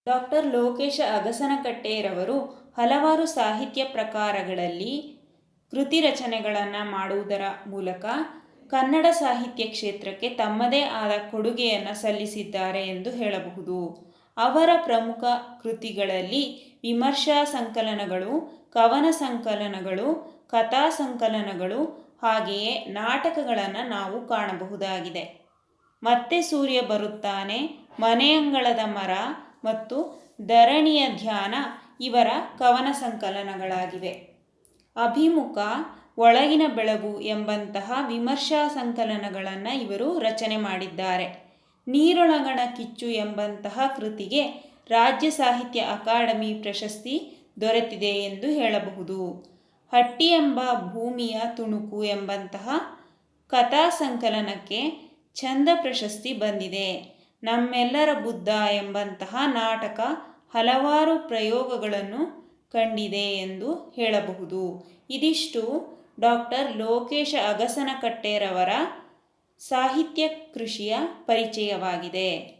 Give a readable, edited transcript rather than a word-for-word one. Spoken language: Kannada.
ಡಾಕ್ಟರ್ ಲೋಕೇಶ ಅಗಸನಕಟ್ಟೆರವರು ಹಲವಾರು ಸಾಹಿತ್ಯ ಪ್ರಕಾರಗಳಲ್ಲಿ ಕೃತಿ ರಚನೆಗಳನ್ನು ಮಾಡುವುದರ ಮೂಲಕ ಕನ್ನಡ ಸಾಹಿತ್ಯ ಕ್ಷೇತ್ರಕ್ಕೆ ತಮ್ಮದೇ ಆದ ಕೊಡುಗೆಯನ್ನು ಸಲ್ಲಿಸಿದ್ದಾರೆ ಎಂದು ಹೇಳಬಹುದು. ಅವರ ಪ್ರಮುಖ ಕೃತಿಗಳಲ್ಲಿ ವಿಮರ್ಶಾ ಸಂಕಲನಗಳು, ಕವನ ಸಂಕಲನಗಳು, ಕಥಾ ಸಂಕಲನಗಳು ಹಾಗೆಯೇ ನಾಟಕಗಳನ್ನು ನಾವು ಕಾಣಬಹುದಾಗಿದೆ. ಮತ್ತೆ ಸೂರ್ಯ ಬರುತ್ತಾನೆ, ಮನೆಯಂಗಳದ ಮರ ಮತ್ತು ಧರಣಿಯ ಧ್ಯಾನ ಇವರ ಕವನ ಸಂಕಲನಗಳಾಗಿವೆ. ಅಭಿಮುಖ, ಒಳಗಿನ ಬೆಳಗು ಎಂಬಂತಹ ವಿಮರ್ಶಾ ಸಂಕಲನಗಳನ್ನು ಇವರು ರಚನೆ ಮಾಡಿದ್ದಾರೆ. ನೀರೊಳಗಣ ಕಿಚ್ಚು ಎಂಬಂತಹ ಕೃತಿಗೆ ರಾಜ್ಯ ಸಾಹಿತ್ಯ ಅಕಾಡೆಮಿ ಪ್ರಶಸ್ತಿ ದೊರೆತಿದೆ ಎಂದು ಹೇಳಬಹುದು. ಹಟ್ಟಿ ಎಂಬ ಭೂಮಿಯ ತುಣುಕು ಎಂಬಂತಹ ಕಥಾ ಸಂಕಲನಕ್ಕೆ ಛಂದ ಪ್ರಶಸ್ತಿ ಬಂದಿದೆ. ನಮ್ಮೆಲ್ಲರ ಬುದ್ಧ ಎಂಬಂತಹ ನಾಟಕ ಹಲವಾರು ಪ್ರಯೋಗಗಳನ್ನು ಕಂಡಿದೆ ಎಂದು ಹೇಳಬಹುದು. ಇದಿಷ್ಟು ಡಾಕ್ಟರ್ ಲೋಕೇಶ ಅಗಸನಕಟ್ಟೆರವರ ಸಾಹಿತ್ಯ ಕೃಷಿಯ ಪರಿಚಯವಾಗಿದೆ.